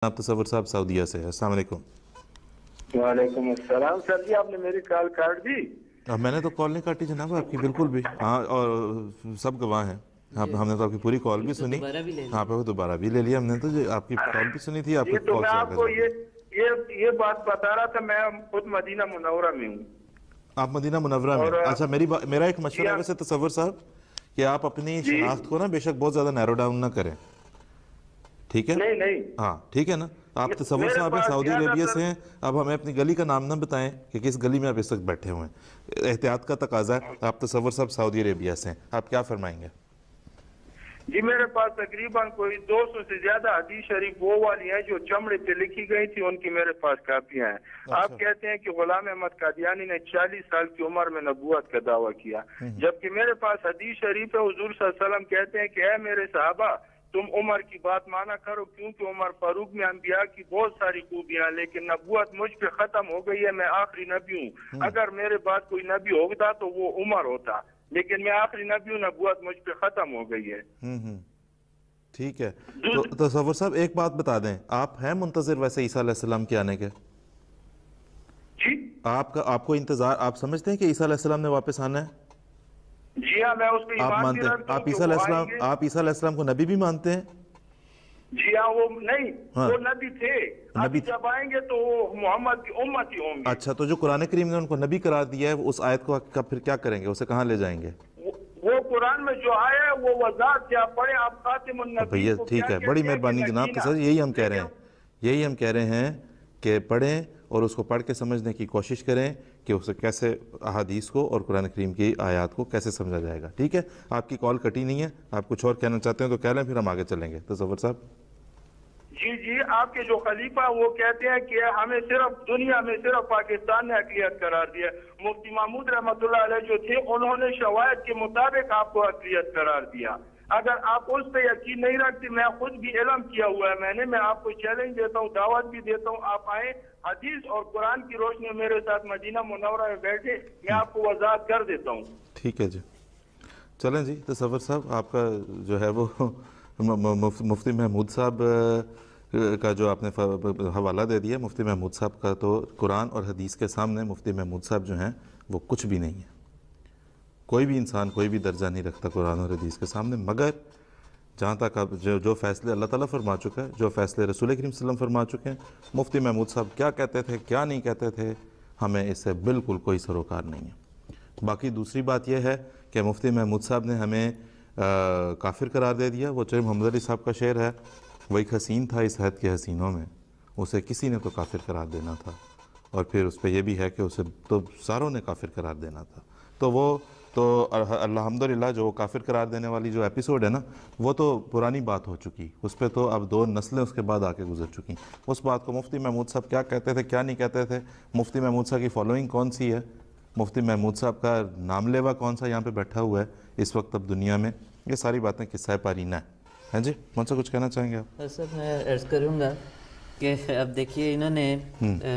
आप तसव्वुर साहब सऊदीया से है। अस्सलाम वालेकुम। वालेकुम अस्सलाम। सर जी आपने मेरी कॉल काट दी? मैंने तो कॉल नहीं काटी जनाब आपकी, बिल्कुल भी। हाँ, और सब गवाह हैं। हमने तो आपकी पूरी कॉल भी सुनी। हाँ पे दोबारा भी ले लिया हमने तो, जो आपकी कॉल भी सुनी थी, आपकी जी तो कॉल मैं से आगे आपको जवाब दिया। ये बात बता रहा था। मैं खुद मदीना मुनव्वरा में हूँ। आप मदीना मुनव्वरा में? और अच्छा, मेरा एक जी मशवरा है वैसे तसव्वुर साहब, कि आप अपनी जी शनाख्त को ना बेशक बहुत ज़्यादा नैरो डाउन ना करें, ठीक है? नहीं नहीं हाँ ठीक है ना। आप तसव्वुर मेरे साहब हैं, पास सऊदी अरेबिया ज्यादातर से हैं। अब हमें अपनी गली का नाम ना बताएं कि किस गली में आप इस वक्त बैठे हुए हैं। एहतियात का तकाजा है। आप तसव्वुर साहब सऊदी अरेबिया से हैं, आप क्या फरमाएंगे? जी मेरे पास तकरीबन कोई 200 से ज्यादा हदीस शरीफ वो वाली हैं जो चमड़े पे लिखी गई थी, उनकी मेरे पास कापियां हैं। आप कहते हैं कि गुलाम अहमद कादियानी ने 40 साल की उम्र में नबूवत का दावा किया, जबकि मेरे पास हदीस शरीफ है। हुजूर सल्लल्लाहु अलैहि वसल्लम कहते हैं कि ऐ मेरे सहाबा, तुम उमर की बात माना करो, क्योंकि उमर फारूक में अंबिया की बहुत सारी खूबियां, लेकिन नबूवत मुझ पे खत्म हो गई है। मैं आखिरी नबी हूँ। अगर मेरे बाद कोई नबी होता तो वो उमर होता, लेकिन मैं आखिरी नबी हूँ। नबूवत मुझ पे खत्म हो गई है। ठीक है। तो तसव्वुर साहब एक बात बता दें, आप हैं मुंतज़िर वैसे ईसा अलैहिस्सलाम के आने के? जी आपको इंतजार, आप समझते हैं कि ईसा अलैहिस्सलाम ने वापस आना है? जी हाँ, मैं उस पर आप ईमान भी मानते हैं? रखता हूँ कि वो आएंगे। आप ईसा अलैहिस्सलाम को नबी भी मानते हैं? जी हाँ, वो नहीं, हाँ। वो नबी थे। नबी अभी थे। जब आएंगे तो वो मोहम्मद की उम्मत ही होंगे। अच्छा, तो जो कुरान करीम ने उनको नबी करार दिया है, वो उस आयत को का फिर क्या करेंगे? उसे कहाँ ले जाएंगे? वो कुरान में जो आया है वो वजात क्या पढ़े आप? खातिमुन तो नबी भैया को ठीक क्या है, बड़ी कहते हैं कि मेहरबानी जनाब के नगीना। सर, यही हम कह रहे हैं। लेकिन यही हम कह रहे हैं कि पढ़ें और उसको पढ़ के समझने की कोशिश करें कि उसे कैसे अहादीस को और कुरान करीम की आयत को कैसे समझा जाएगा। ठीक है, आपकी कॉल कटी नहीं है। आप कुछ और कहना चाहते हैं तो कह लें, फिर हम आगे चलेंगे। तसव्वुर साहब। जी जी, आपके जो खलीफा वो कहते हैं कि हमें सिर्फ दुनिया में सिर्फ पाकिस्तान ने अक़लियत करार दिया। मुफ्ती महमूद रहमतुल्लाह अलैह जो थे, उन्होंने शवायद के मुताबिक आपको अक़लियत करार दिया। अगर आप उस पर यकीन नहीं रखते, मैं खुद भी इल्म किया हुआ है। मैं आपको चैलेंज देता हूँ, दावत भी देता हूँ, आप आए, हदीस और कुरान की रोशनी में मेरे साथ मदीना मुनव्वरा में बैठे, मैं आपको वजाहत कर देता हूँ। ठीक है जी, चलें जी। तसव्वुर साहब, आपका जो है वो मुफ्ती महमूद साहब का जो आपने हवाला दे दिया, मुफ्ती महमूद साहब का, तो कुरान और हदीस के सामने मुफ्ती महमूद साहब जो हैं वो कुछ भी नहीं है। कोई भी इंसान कोई भी दर्जा नहीं रखता कुरान और हदीस के सामने। मगर जहाँ तक आप जो फैसले अल्लाह ताला फरमा चुका है, जो फैसले रसूल करीम सल्लल्लाहु अलैहि वसल्लम फरमा चुके हैं, मुफ्ती महमूद साहब क्या कहते थे क्या नहीं कहते थे, हमें इससे बिल्कुल कोई सरोकार नहीं है। बाकी दूसरी बात यह है कि मुफ्ती महमूद साहब ने हमें काफिर करार दे दिया। वो चाहे मोहम्मद अली साहब का शेर है, वही हसीन था इस हद के हसीनों में, उसे किसी ने तो काफिर करार देना था। और फिर उस पर यह भी है कि उसे तो सारों ने काफिर करार देना था। तो वो तो अल्हम्दुलिल्लाह जो काफिर करार देने वाली जो एपिसोड है ना, वो तो पुरानी बात हो चुकी। उस पर तो अब 2 नस्लें उसके बाद आके गुजर चुकी। उस बात को मुफ्ती महमूद साहब क्या कहते थे क्या नहीं कहते थे, मुफ्ती महमूद साहब की फॉलोइंग कौन सी है, मुफ्ती महमूद साहब का नाम लेवा कौन सा यहाँ पे बैठा हुआ है इस वक्त अब दुनिया में, ये सारी बातें किस्सा पारीना है। हैं जी, मुझसे कुछ कहना चाहेंगे आप? सर मैं अर्ज़ करूँगा कि अब देखिए, इन्होंने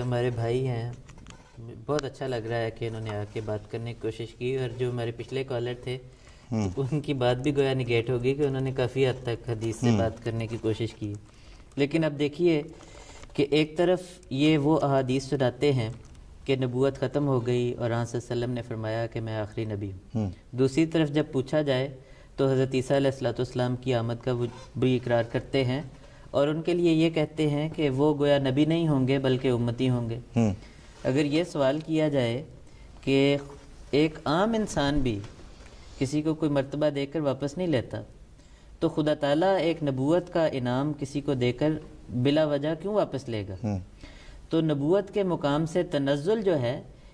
हमारे भाई हैं, बहुत अच्छा लग रहा है कि इन्होंने आके बात करने की कोशिश की। और जो हमारे पिछले कॉलर थे उनकी बात भी गोया निगेट हो गई कि उन्होंने काफ़ी हद तक हदीस से बात करने की कोशिश की। लेकिन अब देखिए कि एक तरफ ये वो अहादीस सुनाते हैं कि नबूवत ख़त्म हो गई और हाँ सल्लम ने फरमाया कि मैं आखिरी नबी हूँ। दूसरी तरफ जब पूछा जाए तो हज़रत ईसा अलैहिस्सलाम की आमद का वो भी इकरार करते हैं और उनके लिए ये कहते हैं कि वो गोया नबी नहीं होंगे बल्कि उम्मती होंगे। अगर ये सवाल किया जाए कि एक आम इंसान भी किसी को कोई मर्तबा देकर वापस नहीं लेता, तो खुदा ताला एक नबूवत का इनाम किसी को देकर बिला वजह क्यों वापस लेगा? तो नबूवत के मुकाम से तनज़्ज़ुल जो है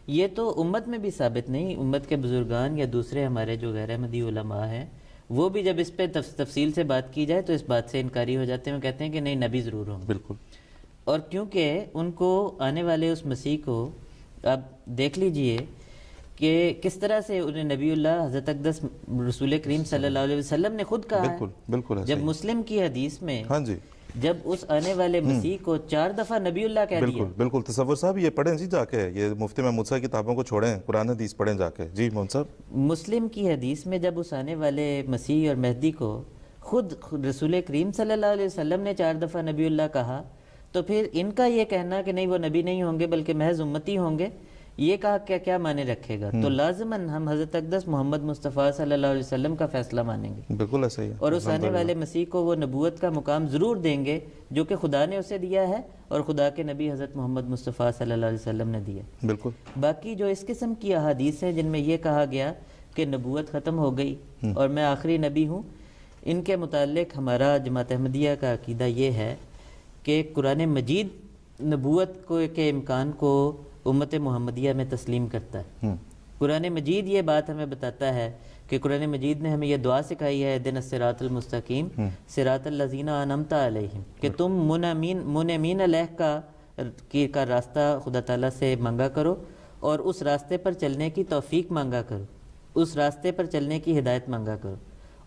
ये तो उम्मत में भी साबित नहीं। उम्मत के बुजुर्गान या दूसरे हमारे जो गैर अहमदी उलमा हैं, वो भी जब इस पर तफसील से बात की जाए तो इस बात से इनकारी हो जाते हैं। वो कहते हैं कि नहीं, नबी ज़रूर होंगे। बिल्कुल। और क्योंकि उनको आने वाले उस मसीह को आप देख लीजिए कि किस तरह से उन्हें नबीउल्लाह हज़रत अक़दस रसूल करीम सल्लल्लाहु अलैहि वसल्लम ने खुद कहा है। बिल्कुल जब मुस्लिम की हदीस में, हाँ जी, जब उस आने वाले मसीह को 4 दफ़ा नबीउल्लाह कह दिया। बिल्कुल। तसव्वुर साहब ये पढ़ें जी जाके, ये मुफ्ती महमूद साहब की किताबों को छोड़ें, कुरान हदीस पढ़ें जाके। जी मोहन साहब। मुस्लिम की हदीस में जब उस आने वाले मसीह और मेहदी को खुद रसूल करीम सल्लल्लाहु अलैहि वसल्लम ने 4 दफ़ा नबीउल्लाह कहा, تو پھر ان کا یہ کہنا کہ نہیں وہ نبی نہیں ہوں گے بلکہ محض امتی ہوں گے، یہ کہا کیا معنی رکھے گا؟ تو لازماً ہم حضرت اقدس محمد مصطفیٰ صلی اللہ علیہ وسلم کا فیصلہ مانیں گے، بالکل ایسا ہی ہے، اور اس آنے والے مسیح کو وہ نبوت کا مقام ضرور دیں گے جو کہ خدا نے اسے دیا ہے اور خدا کے نبی حضرت محمد مصطفیٰ صلی اللہ علیہ وسلم نے دیا۔ بالکل۔ باقی جو اس قسم کی احادیث ہیں جن میں یہ کہا گیا کہ نبوت ختم ہو گئی اور میں آخری نبی ہوں، ان کے متعلق ہمارا جماعت احمدیہ کا عقیدہ یہ ہے کہ قرآن مجید نبوت کے امکان کو امت محمدیہ میں تسلیم کرتا ہے۔ قرآن مجید یہ بات ہمیں بتاتا ہے کہ قرآن مجید نے ہمیں یہ دعا سکھائی ہے، اہدنا الصراط المستقیم صراط الذین انعمت علیہم، کہ تم منعمین علیہ کا راستہ خدا تعالیٰ سے مانگا کرو اور اس راستے پر چلنے کی توفیق مانگا کرو، اس راستے پر چلنے کی ہدایت مانگا کرو۔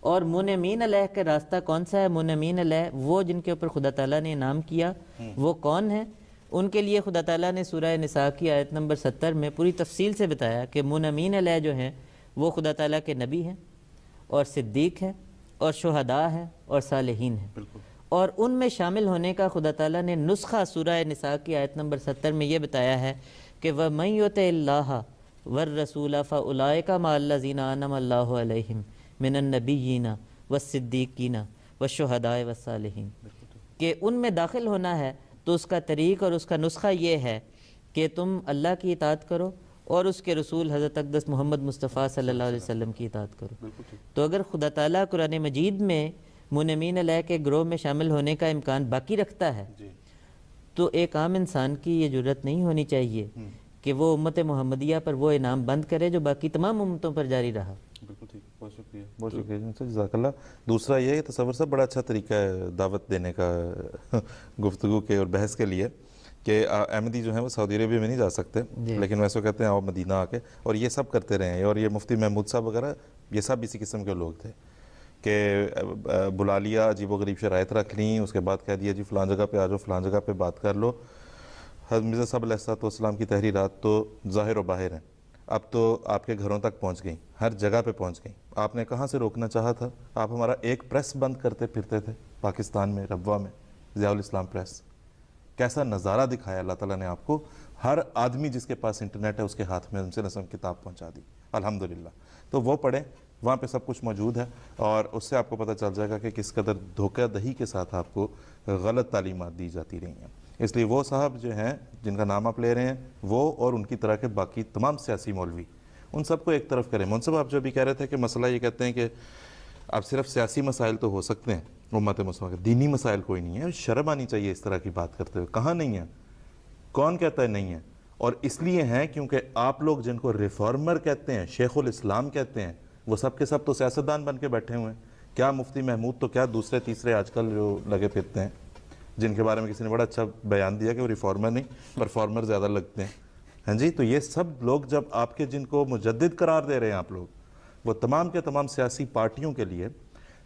اور منعمین علیہ کا راستہ کون سا ہے؟ منعمین علیہ وہ جن کے اوپر خدا تعالیٰ نے انعام کیا، وہ کون ہیں؟ ان کے لیے خدا تعالیٰ نے سورہ نساء کی آیت نمبر 70 میں پوری تفصیل سے بتایا کہ منعمین علیہ جو ہیں وہ خدا تعالیٰ کے نبی ہیں اور صدیق ہیں اور شہداء ہیں اور صالحین ہیں، اور ان میں شامل ہونے کا خدا تعالیٰ نے نسخہ سورہ نساء کی آیت نمبر 70 میں یہ بتایا ہے کہ وَمَن يُطِعِ اللَّهَ وَالرَّسُولَ فَأُولَٰئِكَ مَعَ الَّذِينَ أَنْعَمَ اللَّهُ عَلَيْهِم مِّنَ النَّبِيِّينَ وَالصِّدِّيقِينَ وَالشُّهَدَاءِ وَالصَّالِحِينَ، کہ ان میں داخل ہونا ہے تو اس کا طریق اور اس کا نسخہ یہ ہے کہ تم اللہ کی اطاعت کرو اور اس کے رسول حضرت اقدس محمد مصطفیٰ صلی اللہ علیہ وسلم کی اطاعت کرو۔ تو اگر خدا تعالیٰ قرآن مجید میں منعمین علیہ کے گروہ میں شامل ہونے کا امکان باقی رکھتا ہے تو ایک عام انسان کی یہ جرت نہیں ہونی چاہیے کہ وہ امت محمدیہ پر وہ انعام بند کرے جو باقی تمام امتوں پر جاری رہا۔ بالکل ٹھیک، بہت شکریہ، بہت شکریہ جزاک اللہ۔ دوسرا یہ کہ تصور صاحب بڑا اچھا طریقہ ہے دعوت دینے کا گفتگو کے اور بحث کے لیے، کہ احمدی جو ہیں وہ سعودی عربیہ میں نہیں جا سکتے لیکن ویسے کہتے ہیں آؤ مدینہ آ کے، اور یہ سب کرتے رہے ہیں، اور یہ مفتی محمود صاحب وغیرہ یہ سب اسی قسم کے لوگ تھے کہ بلا لیا، عجیب و غریب شرائط رکھ لیں، اس کے بعد کہہ دیا جی فلان جگہ پہ آ جاؤ، فلان جگہ پہ بات کر لو۔ حضرت مرزا صاحب علیہ السلام کی تحریرات تو ظاہر و باہر ہیں، اب تو آپ کے گھروں تک پہنچ گئیں، ہر جگہ پہ پہنچ گئیں۔ آپ نے کہاں سے روکنا چاہا تھا؟ آپ ہمارا ایک پریس بند کرتے پھرتے تھے پاکستان میں، ربوہ میں، ضیاء الاسلام پریس۔ کیسا نظارہ دکھایا اللہ تعالیٰ نے آپ کو، ہر آدمی جس کے پاس انٹرنیٹ ہے اس کے ہاتھ میں ان سے نظم کتاب پہنچا دی، الحمدللہ۔ تو وہ پڑھیں، وہاں پہ سب کچھ موجود ہے، اور اس سے آپ کو پتہ چل جائے گا کہ کس قدر دھوکہ دہی کے ساتھ آپ کو غلط تعلیمات دی جاتی رہی ہیں۔ اس لیے وہ صاحب جو ہیں جن کا نام آپ لے رہے ہیں، وہ اور ان کی طرح کے باقی تمام سیاسی مولوی، ان سب کو ایک طرف کریں۔ منصب آپ جو بھی کہہ رہے تھے کہ مسئلہ یہ کہتے ہیں کہ اب صرف سیاسی مسائل تو ہو سکتے ہیں امت مسلمہ کے، دینی مسائل کوئی نہیں ہے، شرم آنی چاہیے اس طرح کی بات کرتے ہوئے۔ کہاں نہیں ہے؟ کون کہتا ہے نہیں ہے؟ اور اس لیے ہیں کیونکہ آپ لوگ جن کو ریفارمر کہتے ہیں، شیخ الاسلام کہتے ہیں، وہ سب کے سب تو سیاستدان بن کے بیٹھے ہوئے ہیں۔ کیا مفتی محمود تو کیا دوسرے تیسرے آج کل جو لگے پھرتے ہیں، جن کے بارے میں کسی نے بڑا اچھا بیان دیا کہ وہ ریفارمر نہیں پرفارمر زیادہ لگتے ہیں، ہاں جی۔ تو یہ سب لوگ جب آپ کے جن کو مجدد قرار دے رہے ہیں آپ لوگ، وہ تمام کے تمام سیاسی پارٹیوں کے لیے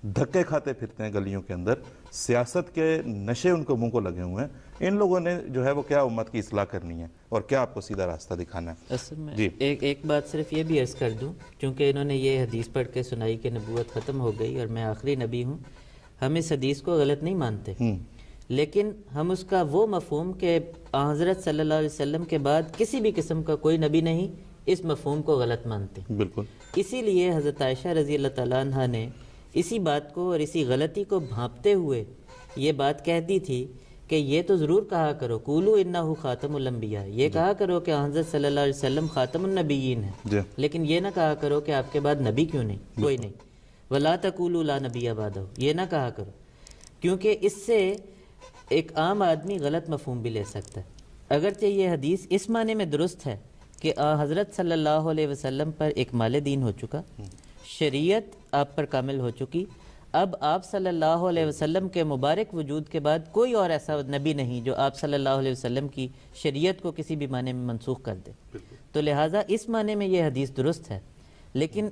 دھکے کھاتے پھرتے ہیں گلیوں کے اندر، سیاست کے نشے ان کو منہ کو لگے ہوئے ہیں۔ ان لوگوں نے جو ہے وہ کیا امت کی اصلاح کرنی ہے اور کیا آپ کو سیدھا راستہ دکھانا ہے؟ اصل میں ایک بات صرف یہ بھی عرض کر دوں، چونکہ انہوں نے یہ حدیث پڑھ کے سنائی کہ نبوت ختم ہو گئی اور میں آخری نبی ہوں، ہم اس حدیث کو غلط نہیں مانتے، لیکن ہم اس کا وہ مفہوم کہ حضرت صلی اللہ علیہ وسلم کے بعد کسی بھی قسم کا کوئی نبی نہیں، اس مفہوم کو غلط مانتے۔ بالکل، اسی لیے حضرت عائشہ رضی اللہ تعالیٰ عنہ نے اسی بات کو اور اسی غلطی کو بھانپتے ہوئے یہ بات کہہ دی تھی کہ یہ تو ضرور کہا کرو قولو انہ خاتم الانبیاء، یہ کہا کرو کہ حضرت صلی اللہ علیہ وسلم خاتم النبیین ہیں، لیکن یہ نہ کہا کرو کہ آپ کے بعد نبی کیوں نہیں، کوئی نہیں، ولا تقولوا لا نبی بعدہ، یہ نہ کہا کرو، کیونکہ اس سے ایک عام آدمی غلط مفہوم بھی لے سکتا ہے۔ اگرچہ یہ حدیث اس معنی میں درست ہے کہ حضرت صلی اللہ علیہ وسلم پر ایک مال دین ہو چکا، شریعت آپ پر کامل ہو چکی، اب آپ صلی اللہ علیہ وسلم کے مبارک وجود کے بعد کوئی اور ایسا نبی نہیں جو آپ صلی اللہ علیہ وسلم کی شریعت کو کسی بھی معنی میں منسوخ کر دے، تو لہٰذا اس معنی میں یہ حدیث درست ہے، لیکن